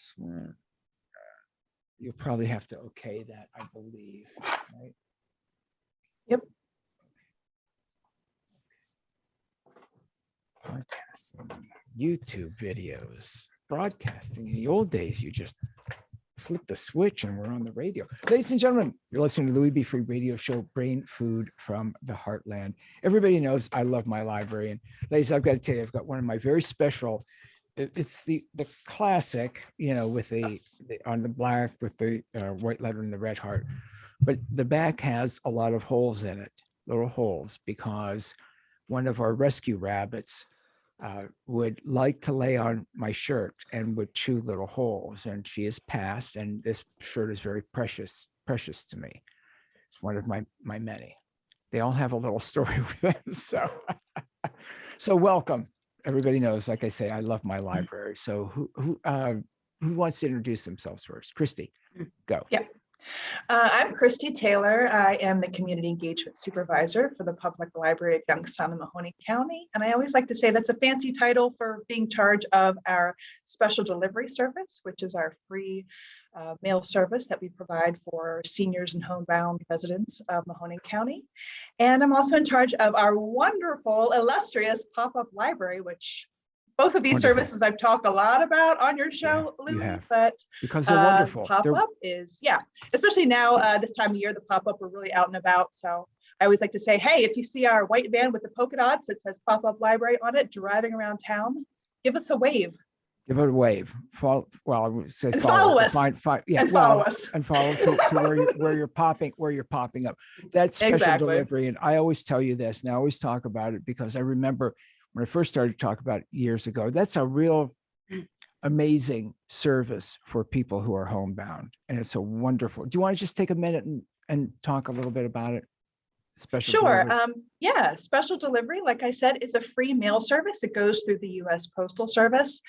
swear. You'll probably have to okay that, I believe, right? Yep. Podcasting, YouTube videos, broadcasting. In the old days, you just flip the switch and we're on the radio. Ladies and gentlemen, you're listening to the We Be Free radio show, Brain Food from the Heartland. Everybody knows I love my library. And ladies, I've got to tell you, I've got one of my very special, it's the classic, you know, with the on the black with the white letter and the red heart. But the back has a lot of holes in it, little holes, because one of our rescue rabbits would like to lay on my shirt and would chew little holes, and she has passed, and this shirt is very precious to me. It's one of my many. They all have a little story with them. So welcome. Everybody knows, like I say, I love my library. So who wants to introduce themselves first? Kristy, go. Yeah. I'm Kristy Taylor. I am the Community Engagement Supervisor for the Public Library of Youngstown and Mahoning County. And I always like to say that's a fancy title for being in charge of our special delivery service, which is our free mail service that we provide for seniors and homebound residents of Mahoning County. And I'm also in charge of our wonderful, illustrious pop-up library, which both of these Wonderful. Services I've talked a lot about on your show, Yeah, Louis, but because they're wonderful. Pop-up is, yeah, especially now this time of year, the pop-up are really out and about. So I always like to say, hey, if you see our white van with the polka dots, it says pop-up library on it, driving around town, give us a wave. Give it a wave. Follow, well, I would say follow us. Yeah, and follow us. And follow to where you're popping up. That's special Exactly. delivery. And I always tell you this, and I always talk about it because I remember when I first started to talk about it years ago. That's a real amazing service for people who are homebound. And it's a wonderful. Do you want to just take a minute and talk a little bit about it? Special Sure. delivery. Yeah, special delivery, like I said, is a free mail service. It goes through the U.S. Postal Service,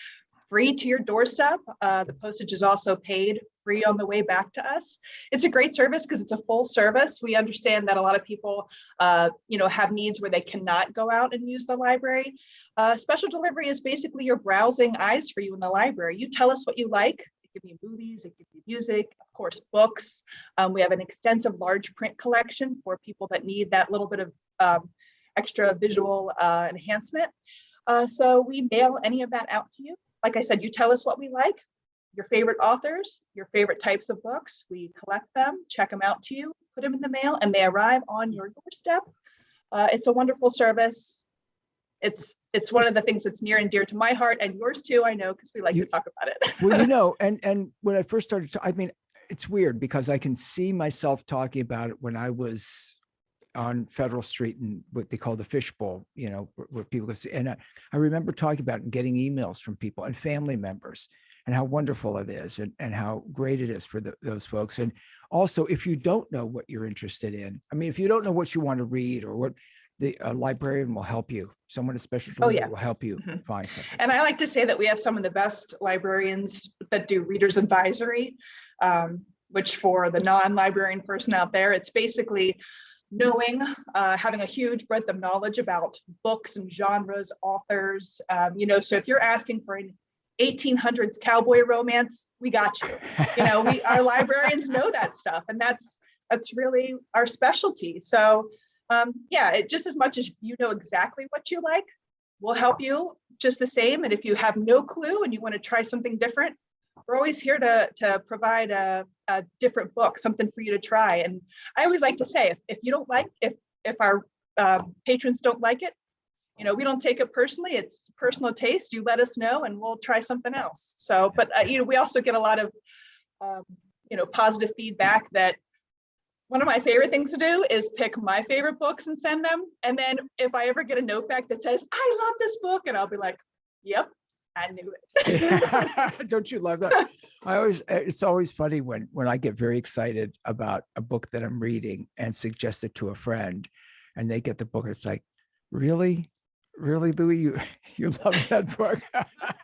free to your doorstep. The postage is also paid, free on the way back to us. It's a great service because it's a full service. We understand that a lot of people, have needs where they cannot go out and use the library. Special delivery is basically your browsing eyes for you in the library. You tell us what you like. It could be movies, it could be music, of course, books. We have an extensive large print collection for people that need that little bit of extra visual enhancement. So we mail any of that out to you. Like I said, you tell us what we like, your favorite authors, your favorite types of books. We collect them, check them out to you, put them in the mail, and they arrive on your doorstep. It's a wonderful service. It's one of the things that's near and dear to my heart and yours too, I know, because we like to talk about it. Well, and when I first started, I mean, it's weird because I can see myself talking about it when I was on Federal Street and what they call the fishbowl, where people go see. And I remember talking about it and getting emails from people and family members and how wonderful it is and how great it is for those folks. And also, if you don't know what you're interested in, I mean, if you don't know what you want to read or what, the librarian will help you. Someone at special delivery will help you find something. And I like to say that we have some of the best librarians that do reader's advisory, which for the non-librarian person out there, it's basically knowing, having a huge breadth of knowledge about books and genres, authors. So if you're asking for an 1800s cowboy romance, we got you. Our librarians know that stuff, and that's really our specialty. So it just as much as you know exactly what you like, we'll help you just the same. And if you have no clue and you want to try something different, we're always here to provide a different book, something for you to try. And I always like to say, if you don't like, if our patrons don't like it, we don't take it personally. It's personal taste. You let us know and we'll try something else. So, but we also get a lot of, positive feedback that one of my favorite things to do is pick my favorite books and send them. And then if I ever get a note back that says, I love this book, and I'll be like, yep, I knew it. Don't you love that? It's always funny when I get very excited about a book that I'm reading and suggest it to a friend and they get the book. It's like, really, Louis, you love that book.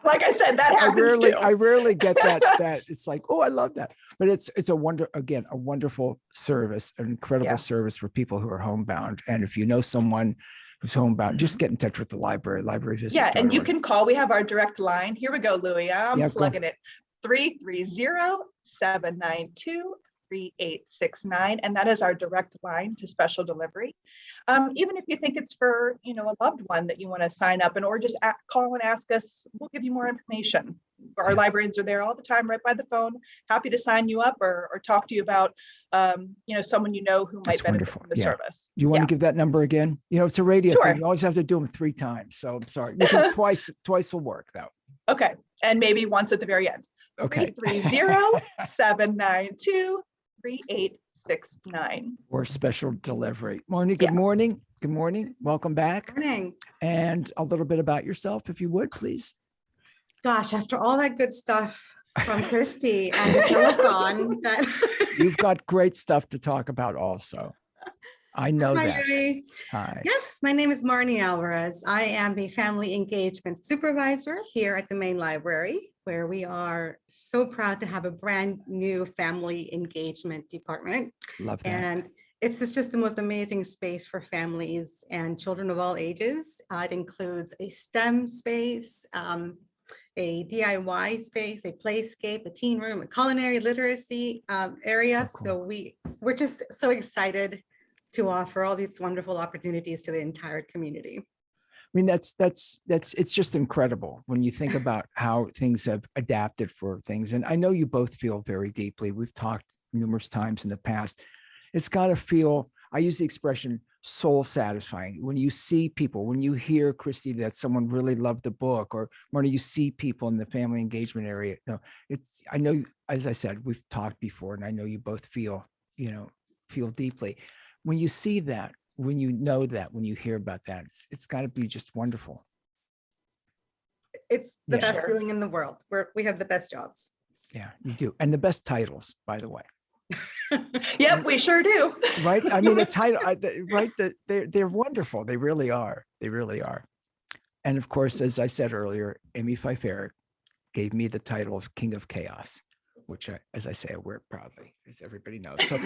Like I said, that happens too. I rarely get that. It's like, oh, I love that. But it's a wonderful service, an incredible service for people who are homebound. And if you know someone who's homebound, just get in touch with the library visit. Yeah, and you can call. We have our direct line. Here we go, Louis. I'm plugging it. 330-792-3869. And that is our direct line to special delivery. Even if you think it's for, a loved one that you want to sign up or just call and ask us, we'll give you more information. Our librarians are there all the time, right by the phone, happy to sign you up or talk to you about, someone who might benefit from the service. Do you want to give that number again? It's a radio Sure. thing. You always have to do them 3 times. So I'm sorry. You can twice will work though. Okay. And maybe once at the very end. Okay. 330-792-3869. Or special delivery. Marnie, good morning. Good morning. Welcome back. Good morning. And a little bit about yourself, if you would, please. Gosh, after all that good stuff from Kristy and the telethon, You've got great stuff to talk about also. I know Hi, that. Louie. Hi. Yes, my name is Marnie Alvarez. I am the Family Engagement Supervisor here at the main library, where we are so proud to have a brand new family engagement department. Love that. And it's just the most amazing space for families and children of all ages. It includes a STEM space, a DIY space, a playscape, a teen room, a culinary literacy area. So cool. So we're just so excited to offer all these wonderful opportunities to the entire community. I mean, it's just incredible when you think about how things have adapted for things. And I know you both feel very deeply. We've talked numerous times in the past. It's got to feel, I use the expression soul satisfying. When you see people, when you hear, Kristy, that someone really loved the book, or Marnie, you see people in the family engagement area. I know, as I said, we've talked before, and I know you both feel deeply. When you see that, when you know that, when you hear about that, it's got to be just wonderful. It's the best feeling in the world. We have the best jobs. Yeah, you do. And the best titles, by the way. Yep, we sure do. Right. I mean, the title, right. They're wonderful. They really are. They really are. And of course, as I said earlier, Amy Pfeiffer gave me the title of King of Chaos, which, as I say, I wear proudly, as everybody knows. So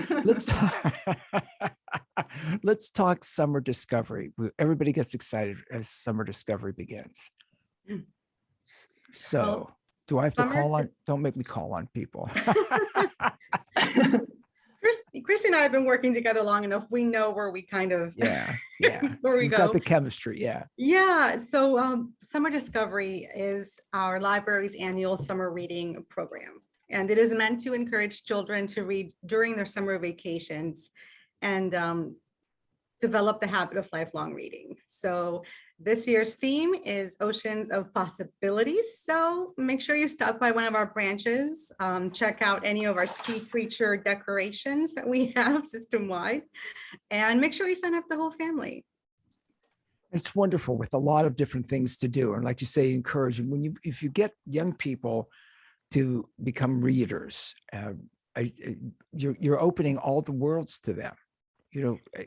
let's talk summer discovery. Everybody gets excited as summer discovery begins. So Well, do I have to call on? Don't make me call on people. Kristy and I have been working together long enough. We know where we kind of where we We've go. got the chemistry. Yeah. So Summer Discovery is our library's annual summer reading program. And it is meant to encourage children to read during their summer vacations and develop the habit of lifelong reading. So this year's theme is Oceans of Possibilities. So make sure you stop by one of our branches, check out any of our sea creature decorations that we have system-wide, and make sure you sign up the whole family. It's wonderful with a lot of different things to do. And like you say, encouraging. If you get young people to become readers, you're opening all the worlds to them.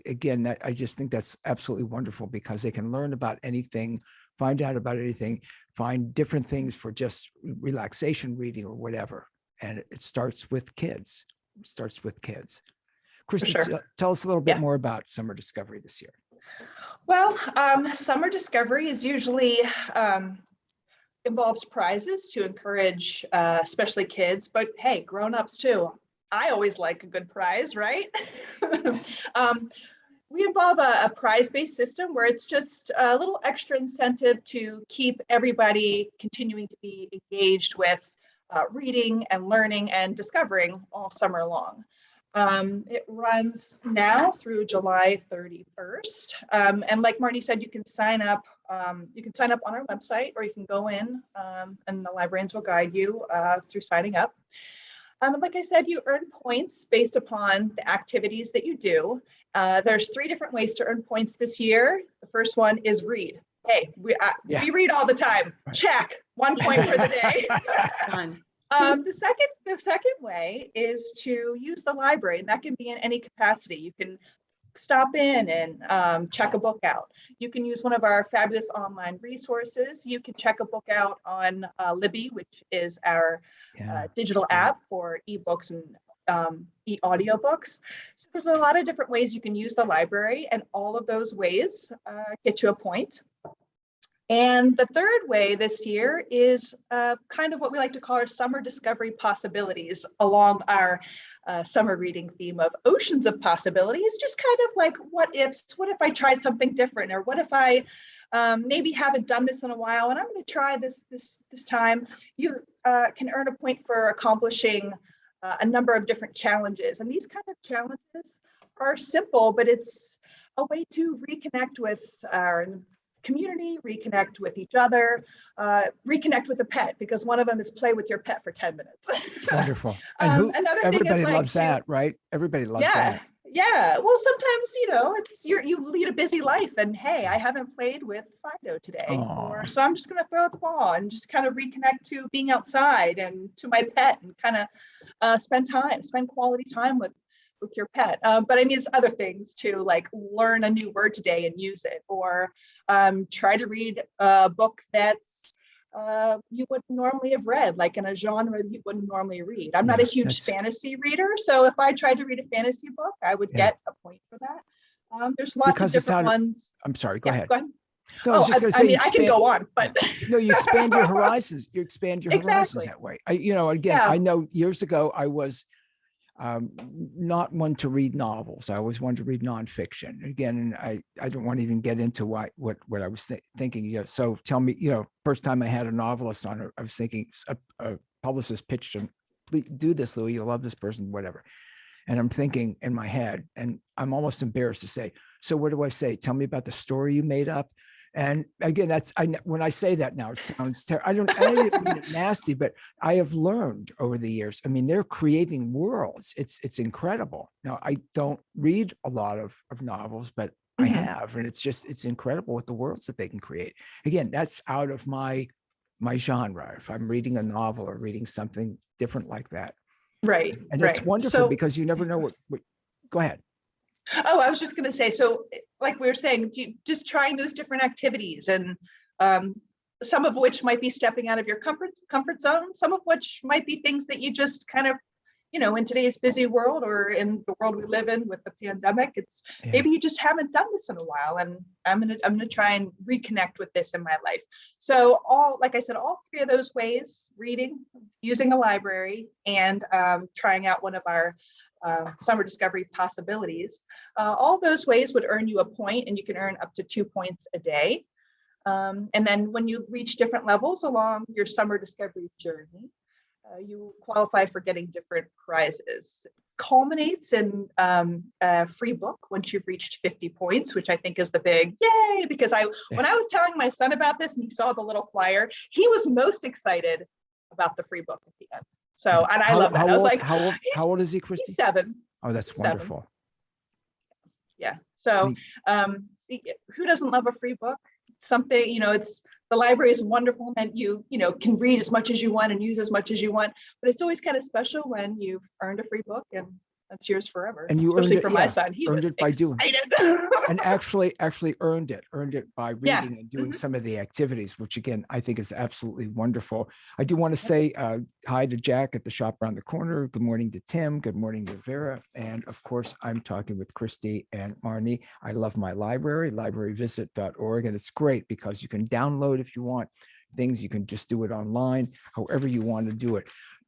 Again, I just think that's absolutely wonderful, because they can learn about anything, find out about anything, find different things for just relaxation reading or whatever. And it starts with kids. Kristy, tell us a little bit more about Summer Discovery this year. Well, Summer Discovery is usually involves prizes to encourage especially kids, but hey, grown-ups too. I always like a good prize, right? We involve a prize-based system where it's just a little extra incentive to keep everybody continuing to be engaged with reading and learning and discovering all summer long. It runs now through July 31st. And like Marnie said, you can sign up. You can sign up on our website, or you can go in and the librarians will guide you through signing up. Like I said, you earn points based upon the activities that you do. There's 3 different ways to earn points this year. The first one is read. Hey, we read all the time. Check, 1 point for the day. The second way is to use the library, and that can be in any capacity. You can stop in and check a book out. You can use one of our fabulous online resources. You can check a book out on Libby, which is our digital app for ebooks and e-audiobooks. So there's a lot of different ways you can use the library, and all of those ways get you a point. And the third way this year is kind of what we like to call our summer discovery possibilities along our summer reading theme of oceans of possibilities, just kind of like what ifs, what if I tried something different, or what if I maybe haven't done this in a while and I'm going to try this time. You can earn a point for accomplishing a number of different challenges. And these kind of challenges are simple, but it's a way to reconnect with our community, reconnect with each other, reconnect with a pet, because one of them is play with your pet for 10 minutes. It's wonderful. And everybody loves that, right? Everybody loves that. Yeah. Well, sometimes, it's you lead a busy life and hey, I haven't played with Fido today. So I'm just going to throw the ball and just kind of reconnect to being outside and to my pet and kind of spend quality time with your pet. But I mean, it's other things too, like learn a new word today and use it, or try to read a book that's you wouldn't normally have read, like in a genre that you wouldn't normally read. I'm not a huge fantasy reader, so if I tried to read a fantasy book, I would get a point for that. There's lots of different ones. I'm sorry, go ahead. No, I can go on, but no, you expand your horizons. You expand your horizons that way. I know years ago I was not one to read novels. I always wanted to read nonfiction. Again, I don't want to even get into what I was thinking. So tell me, first time I had a novelist on, I was thinking a publicist pitched him, please do this, Louis. You'll love this person, whatever. And I'm thinking in my head, and I'm almost embarrassed to say, so what do I say? Tell me about the story you made up. And again, when I say that now, it sounds terrible. I don't mean it nasty, but I have learned over the years. I mean, they're creating worlds. It's incredible. Now, I don't read a lot of novels, but I have, and it's incredible what the worlds that they can create. Again, that's out of my genre. If I'm reading a novel or reading something different like that, right? And it's wonderful because you never know what. Go ahead. Oh, I was just going to say, so like we were saying, just trying those different activities, and some of which might be stepping out of your comfort zone, some of which might be things that you just kind of, in today's busy world or in the world we live in with the pandemic, maybe you just haven't done this in a while, and I'm gonna try and reconnect with this in my life. So like I said, all three of those ways: reading, using a library, and trying out one of our summer discovery possibilities. All those ways would earn you a point, and you can earn up to 2 points a day. And then when you reach different levels along your summer discovery journey, you qualify for getting different prizes. Culminates in a free book once you've reached 50 points, which I think is the big yay, because when I was telling my son about this and he saw the little flyer, he was most excited about the free book at the end. So, and I love that. I was like, how old is he, Kristy? He's 7. Oh, that's wonderful. Yeah. So, who doesn't love a free book? Something, the library is wonderful, and you can read as much as you want and use as much as you want, but it's always kind of special when you've earned a free book and that's yours forever. And you especially earned it, for my son, he earned was it by excited. And actually earned it by reading and doing some of the activities, which again, I think is absolutely wonderful. I do want to say hi to Jack at the shop around the corner. Good morning to Tim. Good morning to Vera. And of course, I'm talking with Kristy and Marnie. I love my library, libraryvisit.org. And it's great because you can download if you want things. You can just do it online, however you want to do it.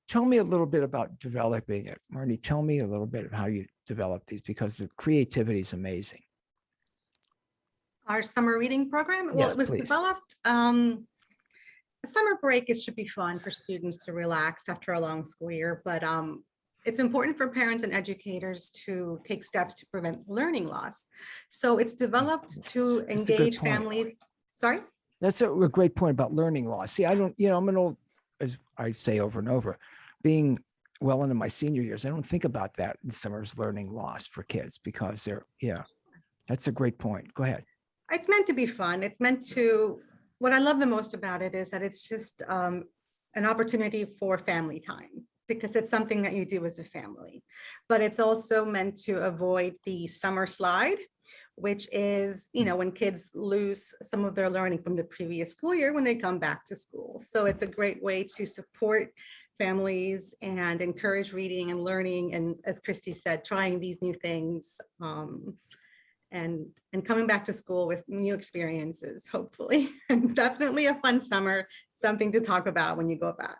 Tell me a little bit about developing it. Marnie, tell me a little bit of how you develop these, because the creativity is amazing. Our summer reading program, well, Yes, it was please. developed, a summer break, it should be fun for students to relax after a long school year, but it's important for parents and educators to take steps to prevent learning loss. So it's developed to engage families. Sorry? That's a great point about learning loss. See, I'm an old, as I say over and over, being well into my senior years, I don't think about that in summer's learning loss for kids, because that's a great point. Go ahead. It's meant to be fun. It's meant to, what I love the most about it is that it's just an opportunity for family time, because it's something that you do as a family. But it's also meant to avoid the summer slide, which is, when kids lose some of their learning from the previous school year when they come back to school. So it's a great way to support families and encourage reading and learning. And as Kristy said, trying these new things. and coming back to school with new experiences, hopefully. And definitely a fun summer, something to talk about when you go back.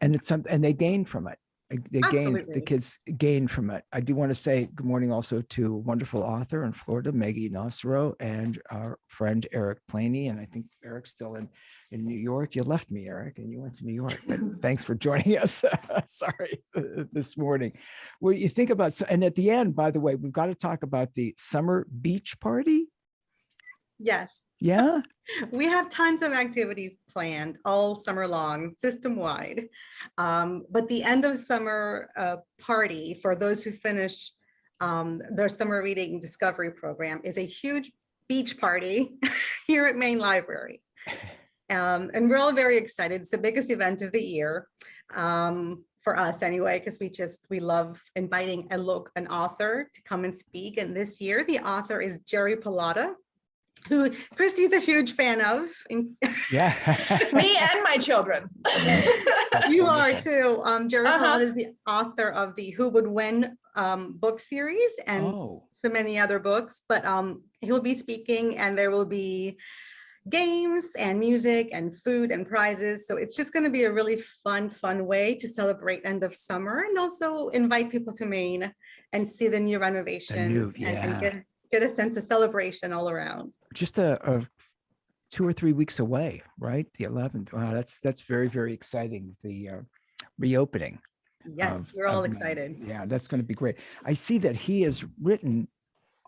And it's something, and they gain from it. They gain, the Absolutely. kids gain from it. I do want to say good morning also to a wonderful author in Florida, Maggie Nossero, and our friend Eric Planey. And I think Eric's still in New York. You left me, Eric, and you went to New York. But thanks for joining us. Sorry, this morning. What you think about, and at the end, by the way, we've got to talk about the summer beach party. Yes. Yeah. We have tons of activities planned all summer long, system-wide. But the end of summer party for those who finish their summer reading discovery program is a huge beach party here at Main Library. And we're all very excited. It's the biggest event of the year for us anyway, because we love inviting an author to come and speak. And this year, the author is Jerry Pallotta, who Kristy's a huge fan of. Yeah. Me and my children. You are too. Jerry Pallotta is the author of the Who Would Win book series and so many other books, but he'll be speaking and there will be games and music and food and prizes. So it's just going to be a really fun way to celebrate end of summer and also invite people to Maine and see the new renovations and get a sense of celebration all around. Just a 2 or 3 weeks away, right? The 11th. Wow, that's very, very exciting. The reopening. Yes, we're all excited. Yeah, that's going to be great. I see that he has written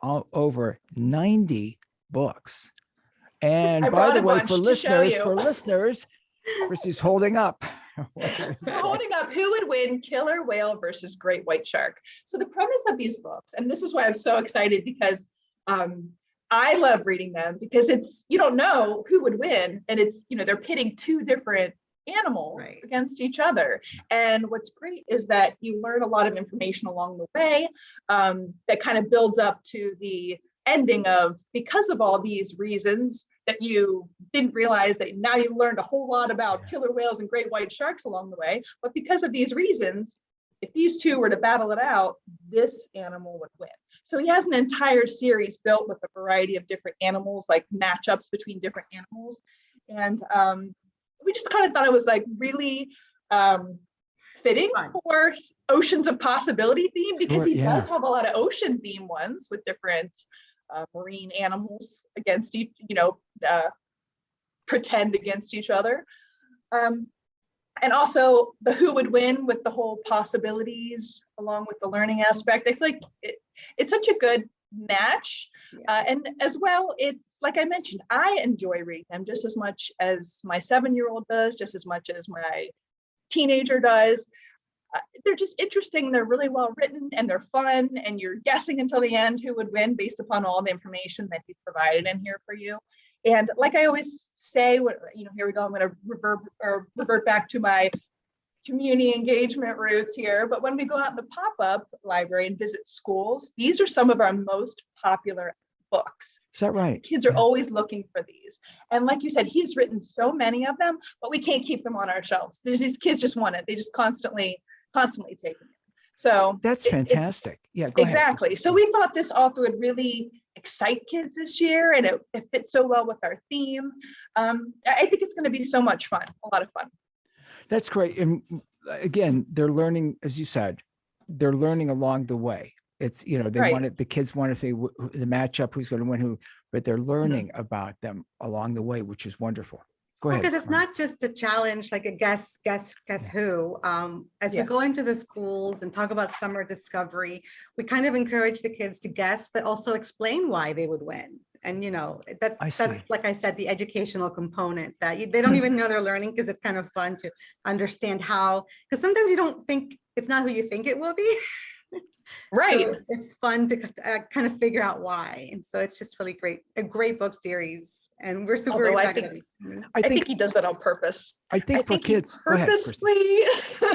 over 90 books. And by the way, for listeners, Kristy's holding up. Holding up Who Would Win, Killer Whale versus Great White Shark. So the premise of these books, and this is why I'm so excited, because I love reading them, because you don't know who would win, and they're pitting two different animals against each other. And what's great is that you learn a lot of information along the way that kind of builds up to the ending of, because of all these reasons that you didn't realize, that now you learned a whole lot about killer whales and great white sharks along the way. But because of these reasons, if these two were to battle it out, this animal would win. So he has an entire series built with a variety of different animals, like matchups between different animals. And we just kind of thought it was like really fitting for Oceans of Possibility theme, because he does have a lot of ocean theme ones with different marine animals against each, pretend against each other. And also the Who Would Win with the whole possibilities along with the learning aspect. I feel like it's such a good match. And as well, it's like I mentioned, I enjoy reading them just as much as my 7-year-old does, just as much as my teenager does. They're just interesting. They're really well written and they're fun, and you're guessing until the end who would win based upon all the information that he's provided in here for you. And like I always say, here we go. I'm going to revert back to my community engagement roots here. But when we go out in the pop-up library and visit schools, these are some of our most popular books. Is that right? Kids are always looking for these. And like you said, he's written so many of them, but we can't keep them on our shelves. These kids just want it. They just constantly taking it. So that's fantastic. Yeah, go exactly. ahead. So we thought this author would really excite kids this year, and it fits so well with our theme. I think it's going to be so much fun, a lot of fun. That's great. And again, they're learning, as you said, they're learning along the way. It's, the kids want to say the matchup, who's going to win but they're learning about them along the way, which is wonderful. Go ahead. Because it's not just a challenge, like a guess who. As we go into the schools and talk about summer discovery, we kind of encourage the kids to guess, but also explain why they would win. And, that's like I said, the educational component that they don't even know they're learning, because it's kind of fun to understand how, because sometimes you don't think it's not who you think it will be. Right. So it's fun to kind of figure out why. And so it's just really a great book series. And we're super excited. I think he does that on purpose. I think for kids, purposely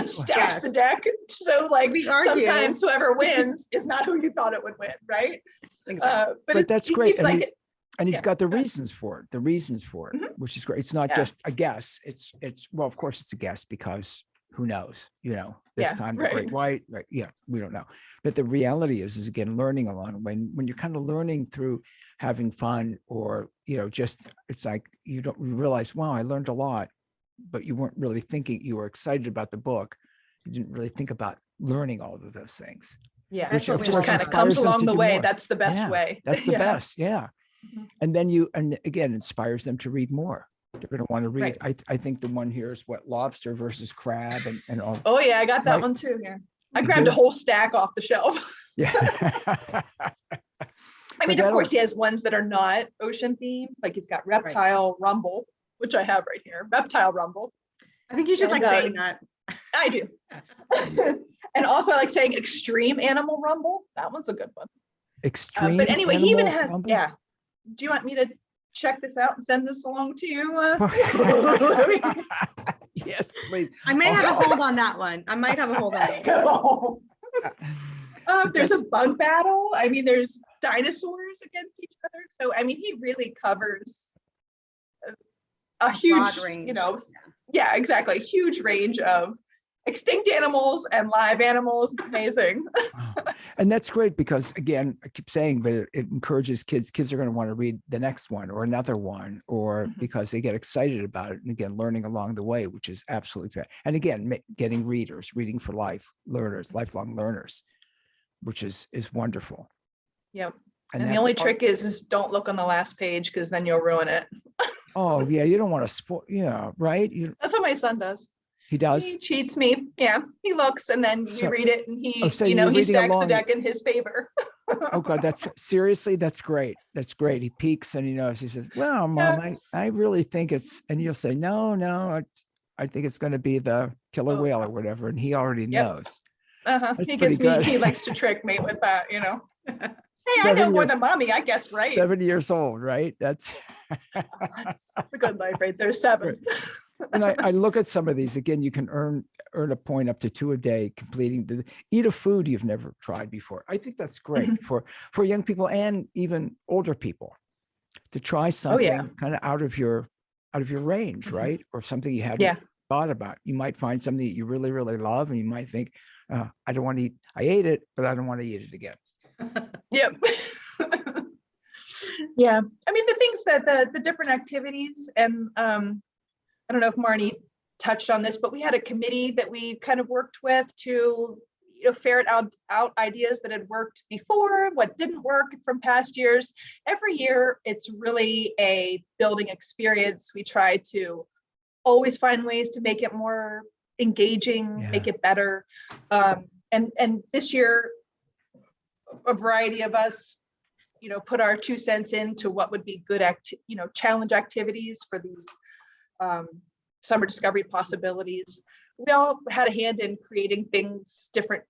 stacks the deck. So sometimes whoever wins is not who you thought it would win, right? Exactly. But that's great. And he's got the reasons for it, which is great. It's not just a guess. It's well, of course it's a guess because who knows? This Yeah, time the right. great white, right? Yeah, we don't know. But the reality is again, learning along when you're kind of learning through having fun, or just it's like you realize, wow, I learned a lot, but you weren't really thinking. You were excited about the book. You didn't really think about learning all of those things. Yeah, That's Which what of we course just kind of inspires comes them along to the do way. more. That's the best Yeah, way. that's the Yeah. best. Yeah. Mhm. And then and again, inspires them to read more. They're going to want to read. I think the one here is what, lobster versus crab and all. Oh yeah, I got that Right. one too. Yeah, I You grabbed a do? whole stack off the shelf. Yeah. I mean, of course, he has ones that are not ocean themed. Like he's got Reptile Rumble, which I have right here. Reptile Rumble. I think you just And, like saying that. I do. And also I like saying Extreme Animal Rumble. That one's a good one. Extreme. But anyway, he even Animal has, Rumble? yeah. Do you want me to check this out and send this along to you? Yes, please. I may have a hold on that one. I might have a hold on that one. There's a bug battle. I mean, there's dinosaurs against each other. So, I mean, he really covers a huge, Broad range. Yeah, exactly. A huge range of extinct animals and live animals. It's amazing. And that's great because, again, I keep saying, but it encourages kids. Kids are going to want to read the next one or another one, or because they get excited about it. And again, learning along the way, which is absolutely fair. And again, getting reading for life, learners, lifelong learners, which is wonderful. Yep. And the only trick is don't look on the last page, because then you'll ruin it. Oh yeah, you don't want to spoil. Yeah, right. That's what my son does. He does. He cheats me. Yeah, he looks and then you read it, and he, he stacks the deck in his favor. Oh God, that's great. That's great. He peeks and he knows. He says, "Well, Mom, I really think it's," and you'll say, "No, I think it's going to be the killer whale or whatever," and he already knows. He gives me. He likes to trick me with that. Hey, I know more than Mommy. I guess, right? 7 years old, right? That's that's a good life right there. 7. And I look at some of these. Again, you can earn a point up to 2 a day completing eat a food you've never tried before. I think that's great for young people and even older people to try something kind of out of your range, right? Or something you hadn't thought about. You might find something that you really, really love, and you might think, I don't want to eat. I ate it, but I don't want to eat it again. Yep. Yeah. I mean, the things that the different activities, and I don't know if Marnie touched on this, but we had a committee that we kind of worked with to ferret out ideas that had worked before, what didn't work from past years. Every year, it's really a building experience. We try to always find ways to make it more engaging, make it better. And this year, a variety of us, put our 2 cents into what would be good challenge activities for these summer discovery possibilities. We all had a hand in creating things, different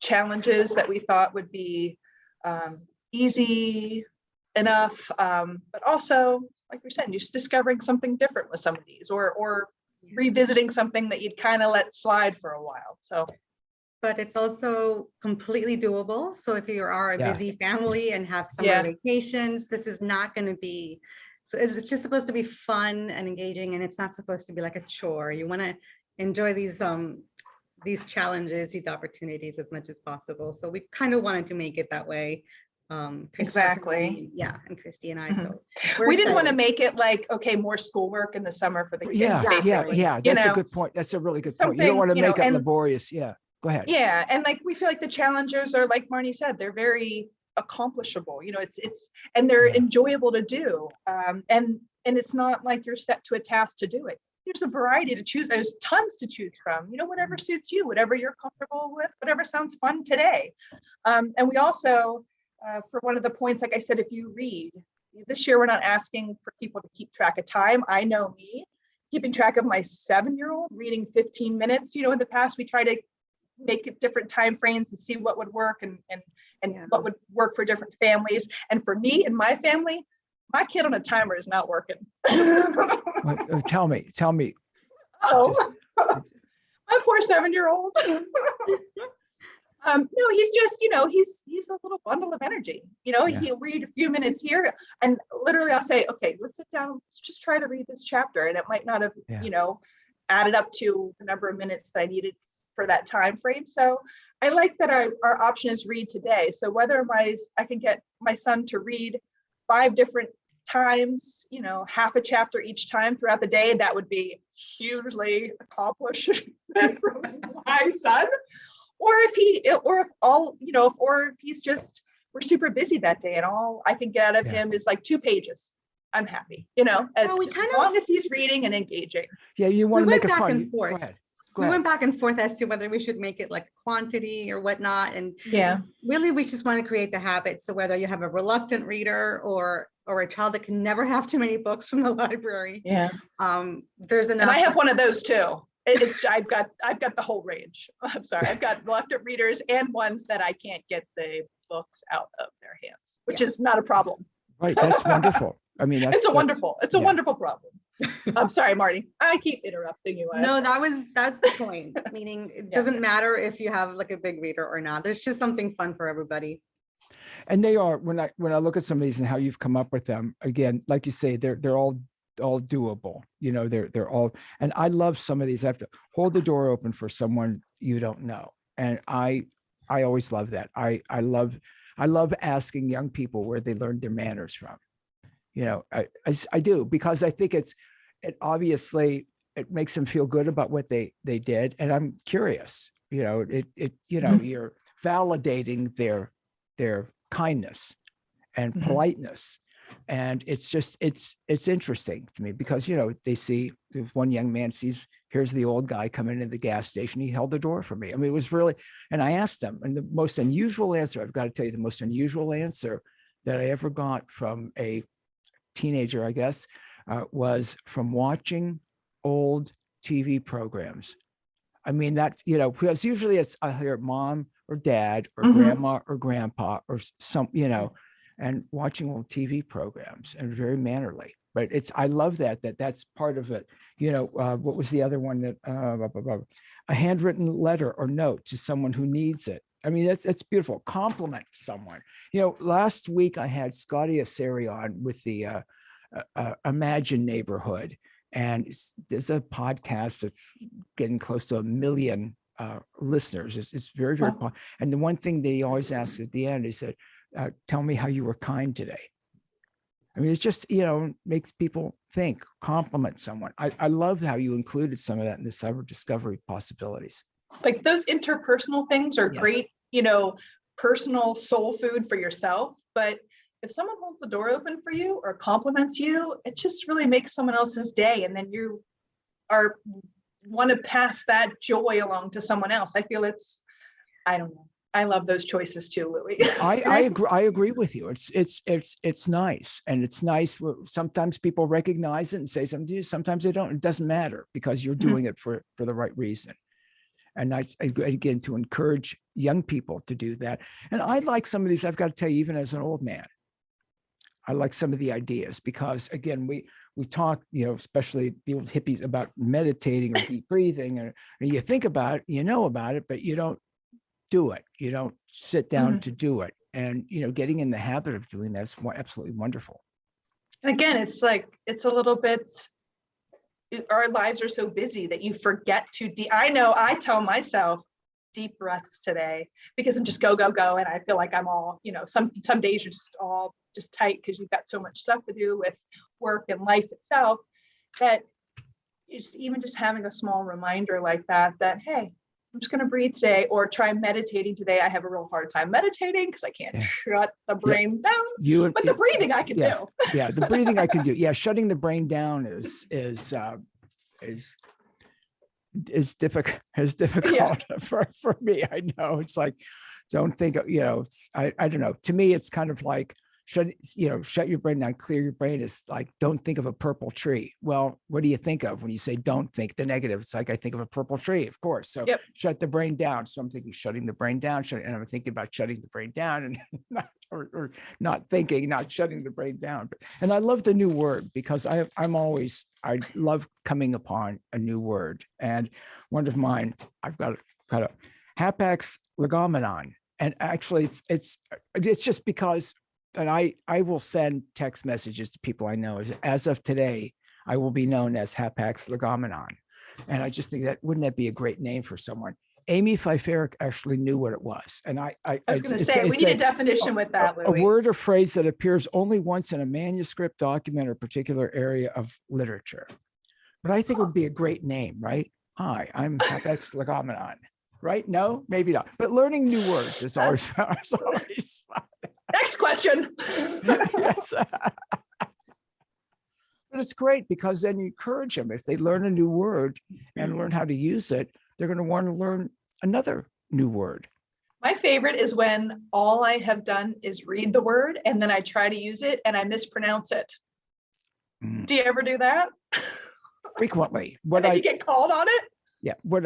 challenges that we thought would be easy enough, but also, like we said, just discovering something different with some of these, or revisiting something that you'd kind of let slide for a while. So. But it's also completely doable. So if you are a busy family and have summer vacations, this is not going to be, so it's just supposed to be fun and engaging, and it's not supposed to be like a chore. You want to enjoy these challenges, these opportunities as much as possible. So we kind of wanted to make it that way. Exactly. And Kristy and I. So we didn't want to make it like, okay, more schoolwork in the summer for the kids. Yeah. That's a good point. That's a really good point. You don't want to make it laborious. Yeah. Go ahead. Yeah. And like, we feel like the challengers are, like Marnie said, they're very accomplishable, and they're enjoyable to do. And it's not like you're set to a task to do it. There's a variety to choose. There's tons to choose from, whatever suits you, whatever you're comfortable with, whatever sounds fun today. And we also, for one of the points, like I said, if you read this year, we're not asking for people to keep track of time. I know me keeping track of my 7-year-old reading 15 minutes, in the past, we try to make it different time frames and see what would work and what would work for different families. And for me and my family, my kid on a timer is not working. Tell me. Oh, my poor 7-year-old. No, he's just, he's a little bundle of energy. He'll read a few minutes here, and literally I'll say, okay, let's sit down. Let's just try to read this chapter. And it might not have, added up to the number of minutes that I needed for that time frame. So I like that our option is read today. So whether I can get my son to read 5 different times, half a chapter each time throughout the day, that would be hugely accomplished for my son. Or if he's just, we're super busy that day and all I can get out of him is like 2 pages. I'm happy, as long as he's reading and engaging. Yeah, you want to make it fun. Go ahead. We went back and forth as to whether we should make it like quantity or whatnot. And really, we just want to create the habit. So whether you have a reluctant reader or a child that can never have too many books from the library. There's enough. And I have one of those too. I've got the whole range. I'm sorry. I've got reluctant readers and ones that I can't get the books out of their hands, which is not a problem. Right. That's wonderful. I mean, it's a wonderful problem. I'm sorry, Marty. I keep interrupting you. No, that's the point. Meaning it doesn't matter if you have like a big reader or not. There's just something fun for everybody. And they are, when I look at some of these and how you've come up with them, again, like you say, they're all doable. They're all, and I love some of these. I have to hold the door open for someone you don't know. And I always love that. I love asking young people where they learned their manners from. I do, because I think it obviously makes them feel good about what they did. And I'm curious, you're validating their kindness and politeness. And it's interesting to me because, they see, if one young man sees, here's the old guy coming into the gas station, he held the door for me. I mean, it was really, and I asked them, and the most unusual answer, I've got to tell you, the most unusual answer that I ever got from a teenager, I guess, was from watching old TV programs. I mean, that's, because usually I hear mom or dad or grandma or grandpa or some, and watching old TV programs, and very mannerly. But I love that's part of it. What was the other one that, a handwritten letter or note to someone who needs it. I mean, that's beautiful. Compliment someone. Last week I had Scotty Asseri on with the Imagine Neighborhood, and there's a podcast that's getting close to 1 million listeners. It's very, very popular. And the one thing they always ask at the end, he said, tell me how you were kind today. I mean, it's just, makes people think, compliment someone. I love how you included some of that in the cyber discovery possibilities. Like those interpersonal things are great, personal soul food for yourself. But if someone holds the door open for you or compliments you, it just really makes someone else's day. And then you want to pass that joy along to someone else. I feel I don't know. I love those choices too, Louie. I agree with you. It's nice, and it's nice. Sometimes people recognize it and say something to you. Sometimes they don't. It doesn't matter because you're doing it for the right reason. And again, to encourage young people to do that. And I like some of these. I've got to tell you, even as an old man, I like some of the ideas because, again, we talk, especially the old hippies, about meditating or deep breathing, and you think about it, about it, but you don't do it. You don't sit down to do it. And, getting in the habit of doing that's absolutely wonderful. And again, it's a little bit, our lives are so busy that you forget to, I know I tell myself deep breaths today because I'm just go. And I feel like I'm all, some days you're just all just tight because you've got so much stuff to do with work and life itself that it's even just having a small reminder like that, hey, I'm just going to breathe today, or try meditating today. I have a real hard time meditating because I can't shut the brain down. But the breathing I can do. Yeah, the breathing I can do. Yeah, shutting the brain down is difficult for me. I know it's like, don't think of, I don't know. To me, it's kind of like shut your brain down, clear your brain is like, don't think of a purple tree. Well, what do you think of when you say don't think the negative? It's like, I think of a purple tree, of course. So shut the brain down. So I'm thinking shutting the brain down, and I'm thinking about shutting the brain down and not shutting the brain down. And I love the new word because I love coming upon a new word. And one of mine, I've got a Hapax legomenon. And actually it's just because, and I will send text messages to people I know. As of today, I will be known as Hapax legomenon. And I just think that wouldn't that be a great name for someone? Amy Pfeiffer actually knew what it was. And I was going to say, we need a definition with that, a Louis. word or phrase that appears only once in a manuscript, document, or particular area of literature. But I think it would be a great name, right? Hi, I'm Hapex Legomenon, right? No, maybe not. But learning new words is always fun. Next question. Yes. But it's great because then you encourage them. If they learn a new word and learn how to use it, they're going to want to learn another new word. My favorite is when all I have done is read the word and then I try to use it and I mispronounce it. Do you ever do that? Frequently. And then you get called on it? Yeah. What?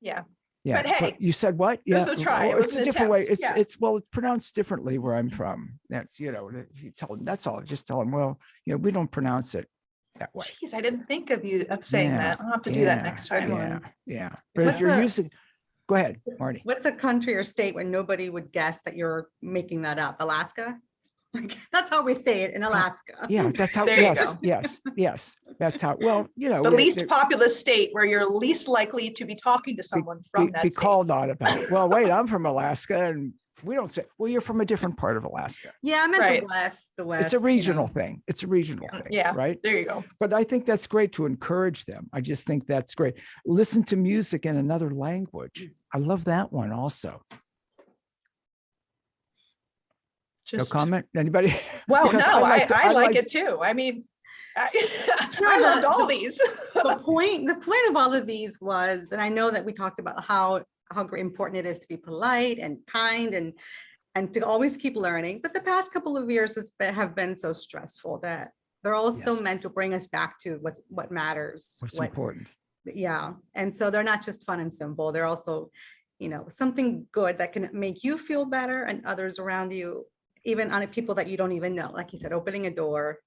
Yeah. Yeah. But hey, you said what? It was a try. Well, it's a different way. It's attempt. it's pronounced differently where I'm from. That's if you tell them, that's all. Just tell them, well, we don't pronounce it that way. Geez, I didn't think of saying that. I'll have to do that next time. Yeah. But if you're using, go ahead, Marnie. What's a country or state where nobody would guess that you're making that up? Alaska? That's how we say it in Alaska. Yeah, that's how. There you yes. That's how. Well, the least populous state where you're least likely to be talking to someone from that be state. called on about it. Well, wait, I'm from Alaska, and we don't say. Well, you're from a different part of Alaska. Yeah, I meant the West. It's a regional thing. It's a regional thing. Yeah. Right. There you go. But I think that's great to encourage them. I just think that's great. Listen to music in another language. I love that one also. No comment? Anybody? Well, no, I like it too. I mean, I loved all these. The point of all of these was, and I know that we talked about how important it is to be polite and kind and to always keep learning. But the past couple of years have been so stressful that they're also meant to bring us back to what matters. What's important. Yeah. And so they're not just fun and simple. They're also, something good that can make you feel better and others around you, even on people that you don't even know. Like you said, opening a door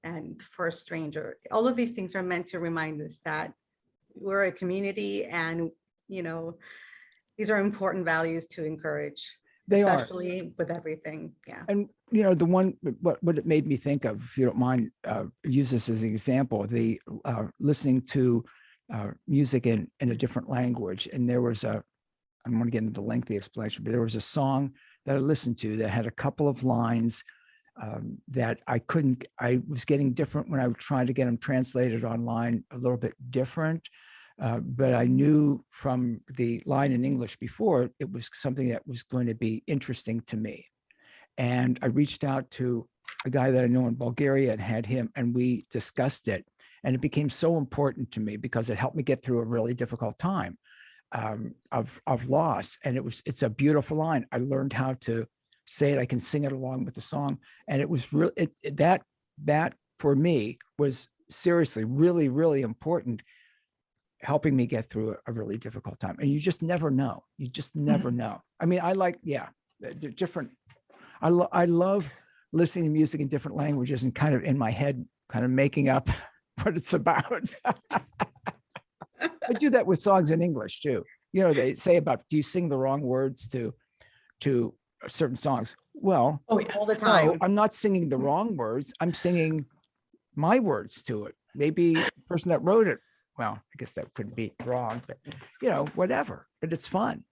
and for a stranger. All of these things are meant to remind us that we're a community and, these are important values to encourage. They especially with everything. Yeah. And, the one, what it made me think of, if you don't mind, use this as an example, the listening to music in a different language. And there was I don't want to get into the lengthy explanation, but there was a song that I listened to that had a couple of lines that I was getting different when I was trying to get them translated online, a little bit different. But I knew from the line in English before, it was something that was going to be interesting to me. And I reached out to a guy that I know in Bulgaria and had him, and we discussed it. And it became so important to me because it helped me get through a really difficult time of loss. And it's a beautiful line. I learned how to say it. I can sing it along with the song. And it was really, that for me was seriously, really, really important, helping me get through a really difficult time. And you just never know. You just never know. I mean, they're different. I love listening to music in different languages and kind of in my head, kind of making up what it's about. I do that with songs in English too. They say about, do you sing the wrong words to certain songs? Well, all the time. No, I'm not singing the wrong words. I'm singing my words to it. Maybe the person that wrote it, well, I guess that could be wrong, but whatever. But it's fun.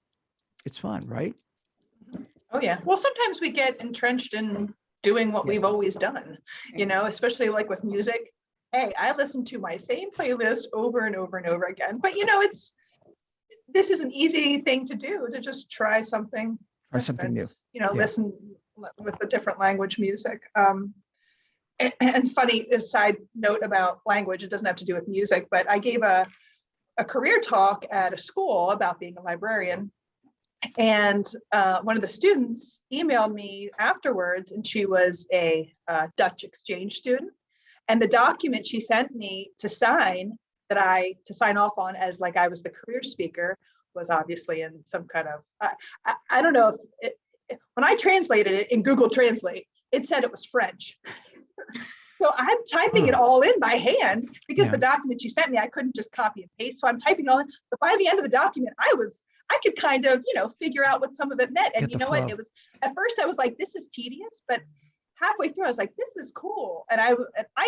It's fun, right? Oh yeah. Well, sometimes we get entrenched in doing what we've always done, especially like with music. Hey, I listen to my same playlist over and over and over again. But this is an easy thing to do, to just try something. Or something new. Listen with the different language music. And funny side note about language, it doesn't have to do with music, but I gave a career talk at a school about being a librarian. And one of the students emailed me afterwards, and she was a Dutch exchange student. And the document she sent me to sign off on as like I was the career speaker was obviously in some kind of, I don't know if when I translated it in Google Translate, it said it was French. So I'm typing it all in by hand because the document she sent me, I couldn't just copy and paste. So I'm typing it all in. But by the end of the document, I could kind of, figure out what some of it meant. And you know what? It was, at first I was like, this is tedious, but halfway through, I was like, this is cool. And I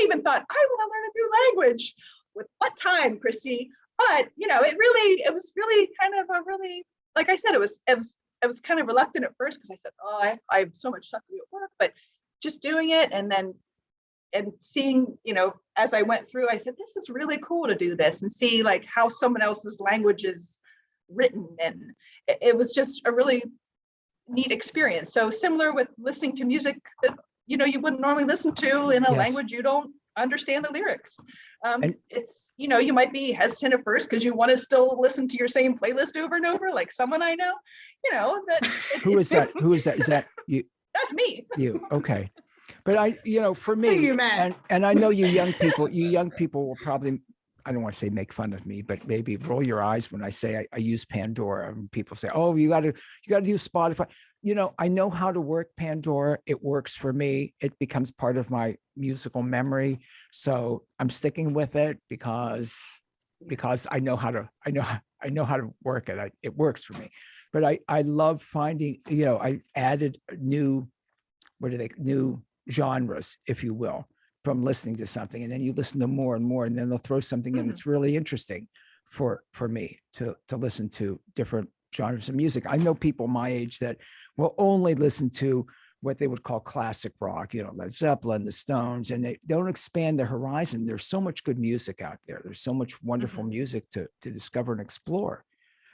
even thought, I want to learn a new language. with what time, Kristy? But it was really kind of a really, like I said, I was kind of reluctant at first because I said, oh, I have so much stuff to do at work, but just doing it and seeing, as I went through, I said, this is really cool to do this and see like how someone else's language is written. And it was just a really neat experience. So similar with listening to music that, you wouldn't normally listen to in a language you don't understand the lyrics. It's, you might be hesitant at first because you want to still listen to your same playlist over and over, like someone I know, that. Who is that? Who is that? Is that you? That's me. You. Okay. But for me, and I know you young people will probably, I don't want to say make fun of me, but maybe roll your eyes when I say I use Pandora, and people say, oh, you got to use Spotify. I know how to work Pandora. It works for me. It becomes part of my musical memory. So I'm sticking with it because I know how to work it. It works for me. But I love finding, I added new genres, if you will, from listening to something, and then you listen to more and more, and then they'll throw something in that's really interesting for me to listen to different genres of music. I know people my age that will only listen to what they would call classic rock, Led Zeppelin, the Stones, and they don't expand their horizon. There's so much good music out there. There's so much wonderful music to discover and explore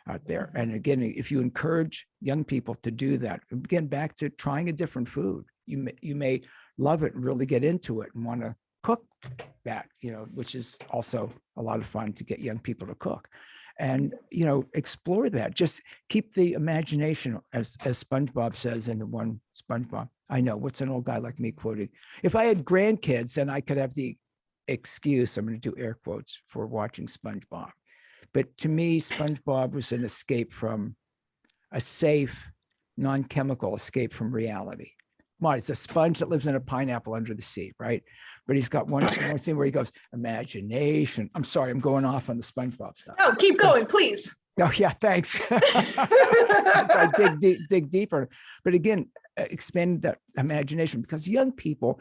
out there. And again, if you encourage young people to do that, again, back to trying a different food, you may love it and really get into it and want to cook that, which is also a lot of fun to get young people to cook. And, explore that. Just keep the imagination, as SpongeBob says in the one SpongeBob. I know, what's an old guy like me quoting? If I had grandkids, then I could have the excuse, I'm going to do air quotes, for watching SpongeBob. But to me, SpongeBob was an escape from a safe, non-chemical escape from reality. Well, it's a sponge that lives in a pineapple under the sea, right? But he's got one scene where he goes, imagination. I'm sorry, I'm going off on the SpongeBob stuff. No, keep going, please. Oh yeah, thanks. I dig deeper. But again, expand that imagination, because young people,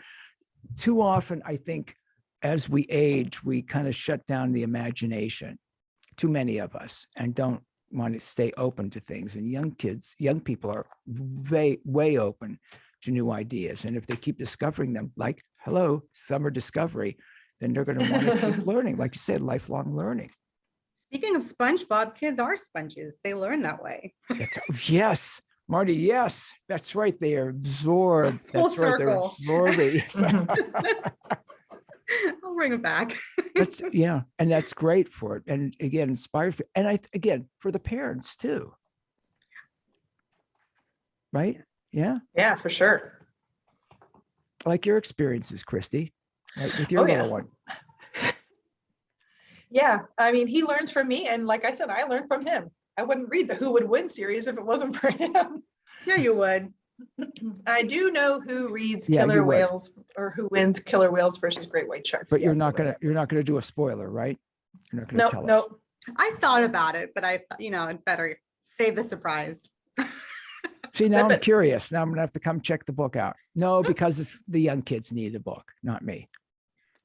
too often, I think, as we age, we kind of shut down the imagination. Too many of us, and don't want to stay open to things. And young people are way open to new ideas. And if they keep discovering them, like, hello, summer discovery, then they're going to want to keep learning. Like you said, lifelong learning. Speaking of SpongeBob, kids are sponges. They learn that way. Yes, Marty, yes, that's right. They are absorbed. That's Full right. circle. They're absorbing. I'll bring it back. And that's great for it. And again, inspires, and again, for the parents too. Right? Yeah, for sure. Like your experiences, Kristy, right, with your little one. Yeah, I mean, he learns from me, and like I said, I learned from him. I wouldn't read the Who Would Win series if it wasn't for him. Yeah, you would. I do know who reads Killer Whales, or who wins Killer Whales versus Great White Sharks. But you're not gonna do a spoiler, right? You're not gonna tell us. No. I thought about it, but it's better save the surprise. See, now I'm curious. Now I'm gonna have to come check the book out. No, because the young kids need a book, not me.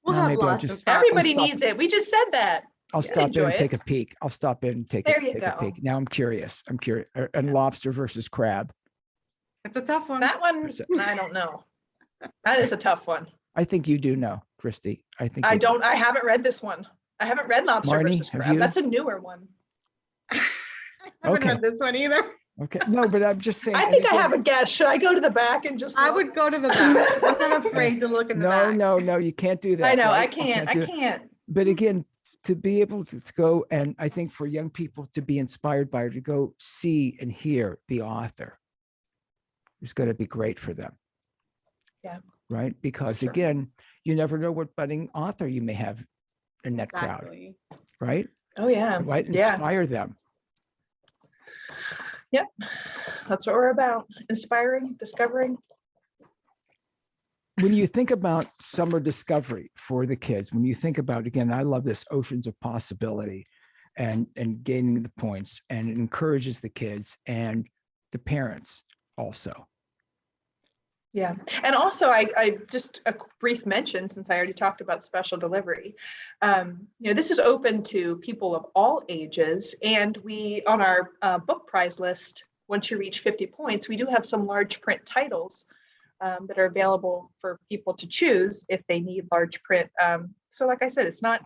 We'll have lots of everybody needs it. We just said that. I'll stop in and take a peek. I'll stop in and take a peek. Now I'm curious. And lobster versus crab. It's a tough one. That one, I don't know. That is a tough one. I think you do know, Kristy. I haven't read this one. I haven't read Lobster Marnie, versus Crab. That's a newer one. I haven't read this one either. Okay. No, but I'm just saying. I think I have a guess. Should I go to the back and just look? I would go to the back. I'm not afraid to look in the back. No, you can't do that. I know, right? I can't. But again, to be able to go, and I think for young people to be inspired by her, to go see and hear the author is going to be great for them. Yeah. Right? Because again, you never know what budding author you may have in that crowd. Right? Oh yeah. Right? Inspire them. Yep. That's what we're about. Inspiring, discovering. When you think about summer discovery for the kids, when you think about, again, I love this oceans of possibility and gaining the points, and it encourages the kids and the parents also. Yeah. And also I just a brief mention, since I already talked about special delivery. This is open to people of all ages. And we, on our book prize list, once you reach 50 points, we do have some large print titles that are available for people to choose if they need large print. So like I said, it's not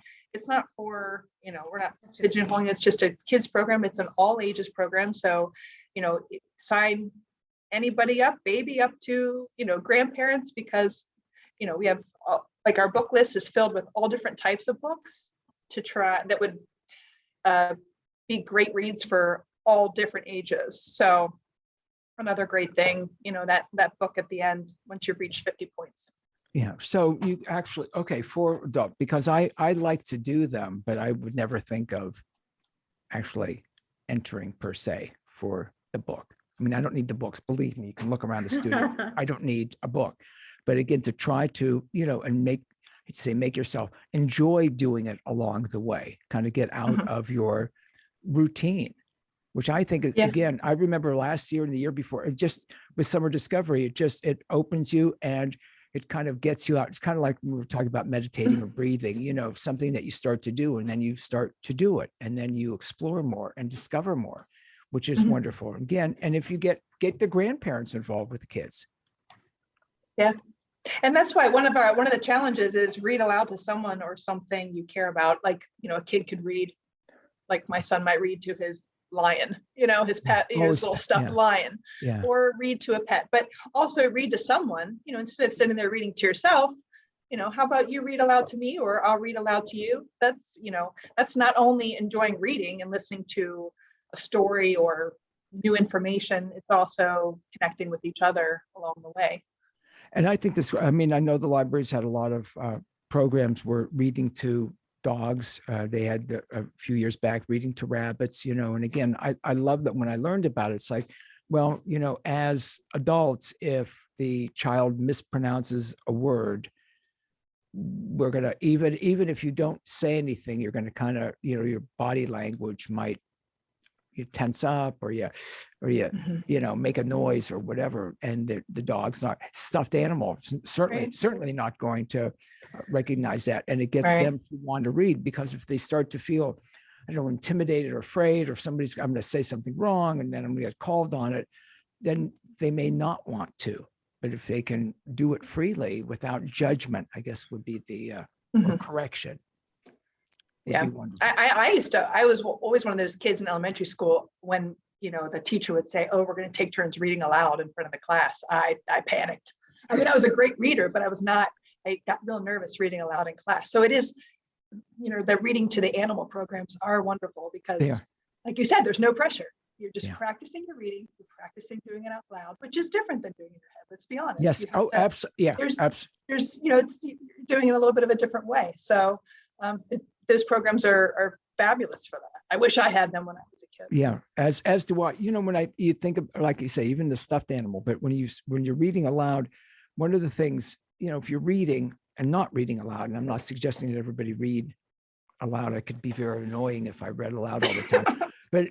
for, we're not pigeonholing, it's just a kids program. It's an all ages program. So, sign anybody up, baby up to, grandparents, because, we have like our book list is filled with all different types of books to try that would be great reads for all different ages. So another great thing, that book at the end, once you've reached 50 points. Yeah. So you actually, okay, for adult, because I like to do them, but I would never think of actually entering per se for the book. I mean, I don't need the books. Believe me, you can look around the studio. I don't need a book. But again, to try to, and make yourself enjoy doing it along the way, kind of get out of your routine, which I think, again, I remember last year and the year before, it just, with Summer Discovery, it opens you and it kind of gets you out. It's kind of like we were talking about meditating or breathing, something that you start to do, and then you start to do it, and then you explore more and discover more, which is wonderful. Again, and if you get the grandparents involved with the kids. Yeah. And that's why one of the challenges is read aloud to someone or something you care about. Like, a kid could read, like my son might read to his lion, his pet, his little stuffed lion, or read to a pet, but also read to someone, instead of sitting there reading to yourself, how about you read aloud to me, or I'll read aloud to you. That's, that's not only enjoying reading and listening to a story or new information, it's also connecting with each other along the way. And I think I know the libraries had a lot of programs where reading to dogs. They had a few years back reading to rabbits, and again, I love that when I learned about it, it's like, well, as adults, if the child mispronounces a word, we're going to, even if you don't say anything, you're going to kind of, your body language might, you tense up or you make a noise or whatever, and the dog's not, stuffed animal certainly not going to recognize that, and it gets them to want to read, because if they start to feel, intimidated or afraid, or I'm going to say something wrong and then I'm going to get called on it, then they may not want to. But if they can do it freely without judgment, I guess would be the or correction. Yeah, I was always one of those kids in elementary school when, the teacher would say, oh, we're going to take turns reading aloud in front of the class. I panicked. I mean, I was a great reader, but I got real nervous reading aloud in class. So it is, the reading to the animal programs are wonderful because, like you said, there's no pressure. You're just practicing your reading, you're practicing doing it out loud, which is different than doing it in your head. Let's be honest. Yes. Oh, absolutely. Yeah. There's, it's doing it a little bit of a different way. So those programs are fabulous for that. I wish I had them when I was a kid. Yeah. As to what, when you think of, like you say, even the stuffed animal, but when you're reading aloud, one of the things, if you're reading and not reading aloud, and I'm not suggesting that everybody read aloud, it could be very annoying if I read aloud all the time, but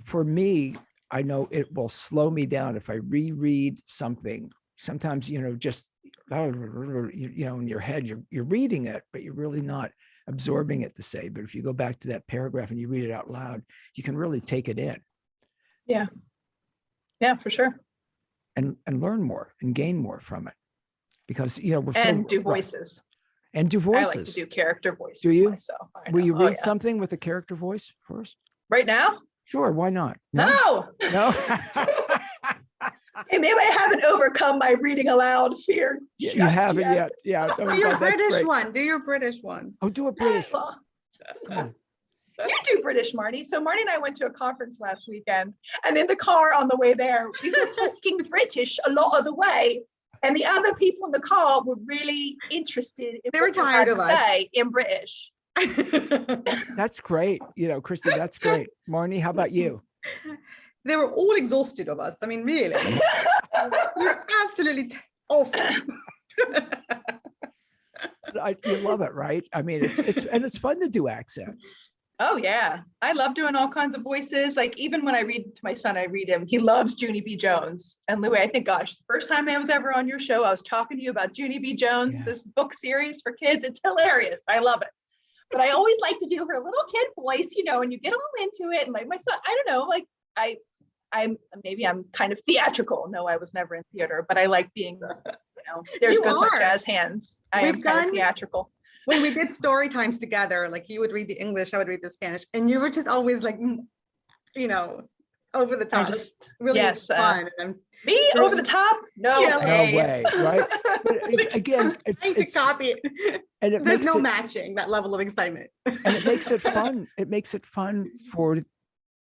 for me, I know it will slow me down if I reread something. Sometimes, just, in your head, you're reading it, but you're really not absorbing it to say. But if you go back to that paragraph and you read it out loud, you can really take it in. Yeah. Yeah, for sure. And learn more and gain more from it. Because, do voices. And do voices. I like to do character voices. Do you? Myself. Will you read something with a character voice first? Right now? Sure, why not? No. Hey, maybe I haven't overcome my reading aloud fear. You haven't yet. Yeah. Do your British one. Do your British one. Oh, do a British one. You do British, Marnie. So Marnie and I went to a conference last weekend, and in the car on the way there, we were talking British a lot of the way. And the other people in the car were really interested in they were tired of us in British. That's great. Kristy, that's great. Marnie, how about you? They were all exhausted of us. I mean, really. You're absolutely awful. You love it, right? I mean, it's fun to do accents. Oh yeah, I love doing all kinds of voices. Like even when I read to my son, I read him. He loves Junie B. Jones. And Louis, I think, gosh, the first time I was ever on your show, I was talking to you about Junie B. Jones, Yeah. this book series for kids. It's hilarious. I love it. But I always like to do her little kid voice, and you get all into it. And like my son, I don't know, like I'm kind of theatrical. No, I was never in theater, but I like being, there's You goes my are. jazz hands. I am kind of theatrical. When we did story times together, like you would read the English, I would read the Spanish, and you were just always like, over the I top. just, Really yes, fun. me over the top? No Yeah, way. No way, right? But again, Trying to copy it. and it There's makes no it, matching that level of excitement. and it makes it fun. It makes it fun for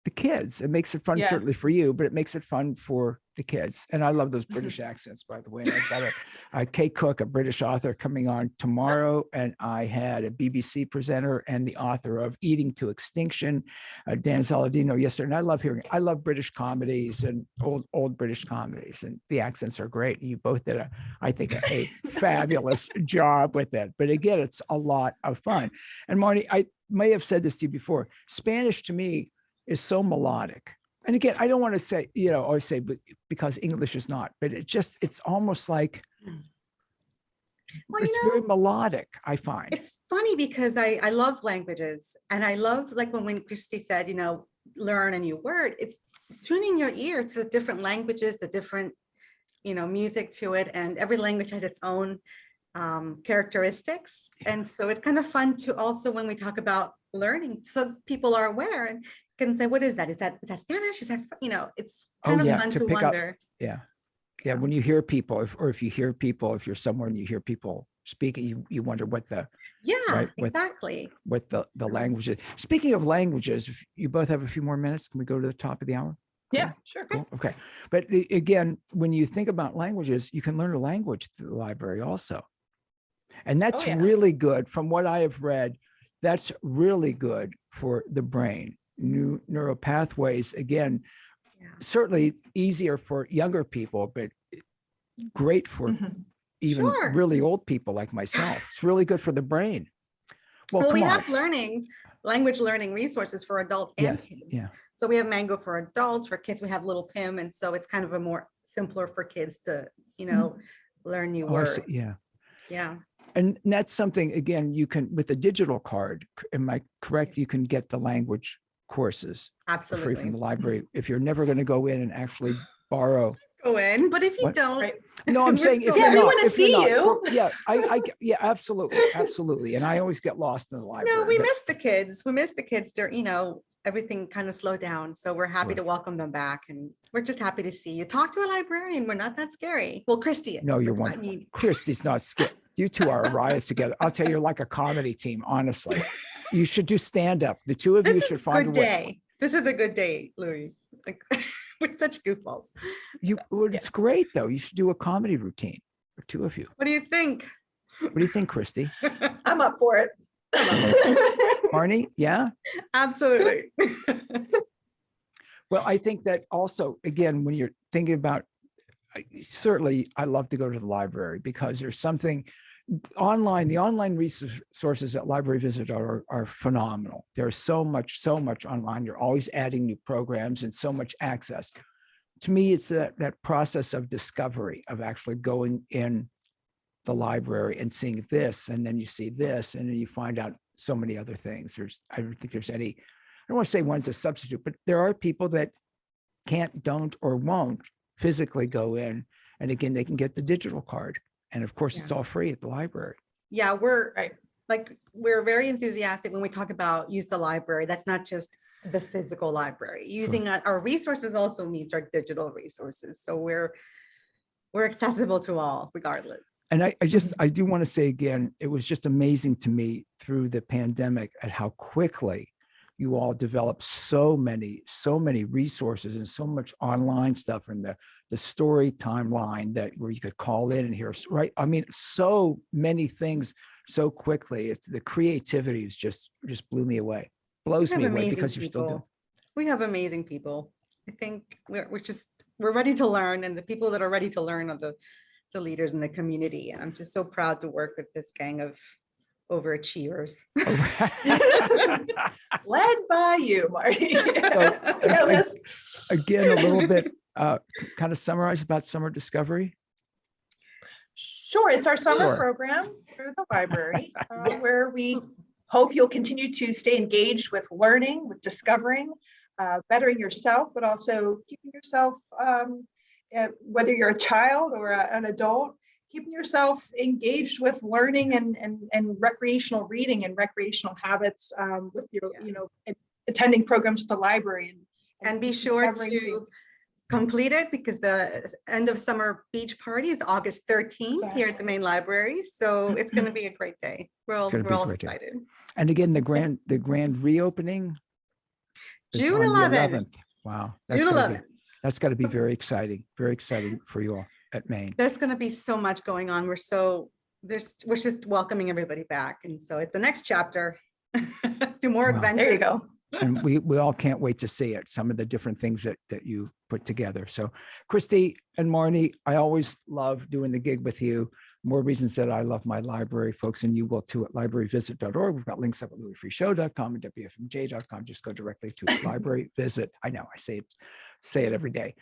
the kids. It makes it fun, Yeah. certainly for you, but it makes it fun for the kids. And I love those British accents, by the way. And I've got a Kate Cook, a British author, coming on tomorrow. And I had a BBC presenter and the author of Eating to Extinction, Dan Saladino, yesterday. And I love British comedies and old British comedies, and the accents are great. You both did I think a fabulous job with it. But again, it's a lot of fun. And Marnie, I may have said this to you before, Spanish to me is so melodic. And again, I don't want to say, always say, but because English is not, but it's almost like, Well, it's very melodic, I find. it's funny because I love languages, and I love, like when Kristy said, learn a new word, it's tuning your ear to the different languages, the different, music to it. And every language has its own characteristics. And so it's kind of fun to also, when we talk about learning, so people are aware and can say, what is that? Is that Spanish? Is that, it's kind of fun to pick up. wonder. Yeah. When you hear people, if you're somewhere and you hear people speaking, you wonder what the, Exactly. what the language is. Speaking of languages, if you both have a few more minutes, can we go to the top of the hour? Yeah, sure. Cool. Okay. But again, when you think about languages, you can learn a language through the library also. And that's really good. From what I have read, that's really good for the brain. New neural pathways, again, certainly easier for younger people, but great for even really old people like myself. It's really good for the brain. Well, we have language learning resources for adults and kids. Yeah. So we have Mango for adults. For kids, we have Little Pim. And so it's kind of a more simpler for kids to, learn new words. Yeah. Yeah. And that's something, again, you can, with a digital card, am I correct? You can get the language courses absolutely free from the library if you're never going to go in and actually borrow. Go in, but if you don't, no, I'm saying if we want to see you. Yeah, absolutely. And I always get lost in the library. No, we miss the kids. We miss the kids during, everything kind of slowed down. So we're happy to welcome them back, and we're just happy to see you. Talk to a librarian. We're not that scary. Well, Kristy is. No, you're one. Kristy's not scared. You two are a riot together. I'll tell you, you're like a comedy team, honestly. You should do stand-up. The two of you should find a way. This was a good day, Louis. Like, with such goofballs. It's great, though. You should do a comedy routine for two of you. What do you think? What do you think, Kristy? I'm up for it. Marnie, yeah? Absolutely. Well, I think that also, again, when you're thinking about, certainly I love to go to the library because there's something online. The online resources at Library Visitor are phenomenal. There's so much online. You're always adding new programs and so much access. To me, it's that process of discovery, of actually going in the library and seeing this, and then you see this, and then you find out so many other things. I don't think there's any, I don't want to say one's a substitute, but there are people that can't, don't, or won't physically go in. And again, they can get the digital card. And of course, it's all free at the library. Yeah, we're very enthusiastic when we talk about use the library. That's not just the physical library. Using our resources also means our digital resources. So we're accessible to all, regardless. And I do want to say again, it was just amazing to me through the pandemic at how quickly you all developed so many resources and so much online stuff, and the story timeline where you could call in and hear, right? I mean, so many things so quickly. The creativity is just blew me away, blows me away because you're still doing. We have amazing people. I think we're ready to learn, and the people that are ready to learn are the leaders in the community. And I'm just so proud to work with this gang of overachievers. Led by you, Marty. So, again, a little bit kind of summarize about summer discovery. Sure, it's our summer Sure. program through the library, Yes. where we hope you'll continue to stay engaged with learning, with discovering, bettering yourself, but also keeping yourself, whether you're a child or an adult, keeping yourself engaged with learning and recreational reading and recreational habits, with your, attending programs at the library. And be sure discovering to things. complete it, because the end of summer beach party is August 13th here at the main library. So it's going to be a great day. We're all excited. And again, the grand reopening is June on the 11th. Wow. June 11th. That's got to be very exciting for you all at Maine. There's going to be so much going on. We're just welcoming everybody back. And so it's the next chapter to more Wow. adventures. There you go. And we all can't wait to see it, some of the different things that you put together. So Kristy and Marnie, I always love doing the gig with you. More reasons that I love my library, folks, and you will too at libraryvisit.org. We've got links up at louisfreeshow.com and wfmj.com. Just go directly to library visit. I know I say it every day.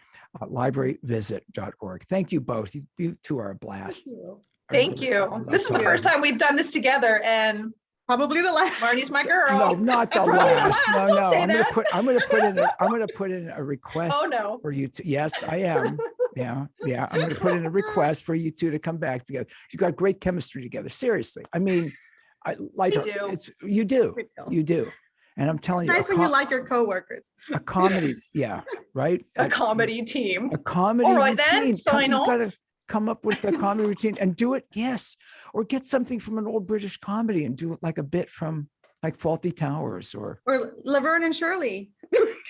Libraryvisit.org. Thank you both. You two are a blast. Thank you. This is the first time we've done this together, and probably the last. Marnie's my girl. No, not the Probably the last. last. No, Don't say I'm that. gonna put in a request Oh no. for you to. Yes, I am. Yeah. I'm gonna put in a request for you two to come back together. You got great chemistry together. Seriously. I mean, I like We do. You do. You do. And I'm telling It's nice when you like your coworkers. a comedy. Yeah. Right. A comedy team. A comedy. All right, then, routine. sign You off. gotta come up with a comedy routine and do it. Yes. Or get something from an old British comedy and do it like a bit from like Faulty Towers or Laverne and Shirley.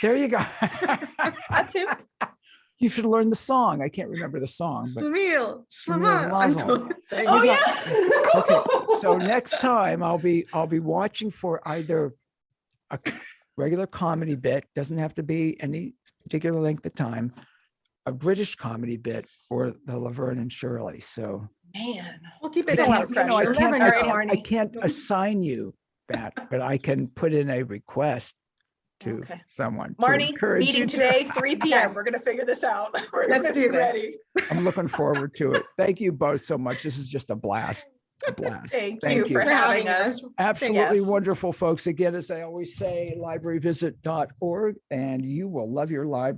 there you go. That too. You should learn the song. I can't remember the song, but Camille. Camille Mazel. Oh You yeah. okay. So next time I'll be watching for either a regular comedy bit, doesn't have to be any particular length of time, a British comedy bit, or the Laverne and Shirley. So Man. We'll keep I it in. can't, Pressure. I can't assign you that, but I can put in a request to Okay. someone. To Marnie, encourage meeting you to- today, 3 p.m. Yes. We're going to figure this out. We're Let's gonna do be this. ready. I'm looking forward to it. Thank you both so much. This is just a blast. A blast. Thank you for For having having us. us. Absolutely Yes. wonderful, folks. Again, as I always say, libraryvisit.org, and you will love your library.